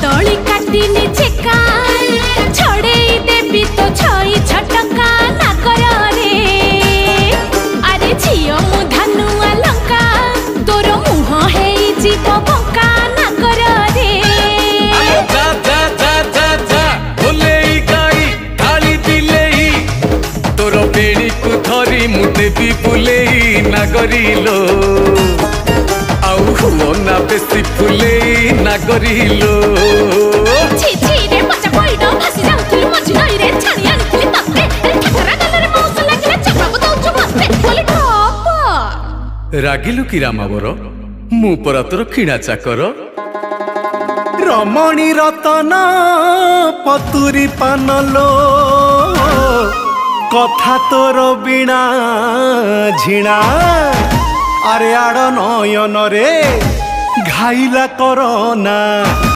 कदली काटिनी चेका छड़े देवी तो छई छटका नागर रे अरे झियो मु धानुआ लंका तोर मुह हेई जीव बंका नागर रे जा जा जा जा जा बोलेई गाई काली दिलेई तोर बेड़ी को धरी मु देवी बुलेई नागरिलो ना बेसी फुले नागरिलो छी छी रे बच्चा पइडो भासी जाउथुलु मझी नई रे छाणी आनिथिलि तते ए ठाकरा गलरे मौस लागिले चपराबो दउछु मते बोली ठप रागिलु की रामावर मु परा तोर किणा चाकर रमणी रतन पतुरी पानलो कथा तोर बिना झिणा अरे आड़ नयन रे घाइला करना।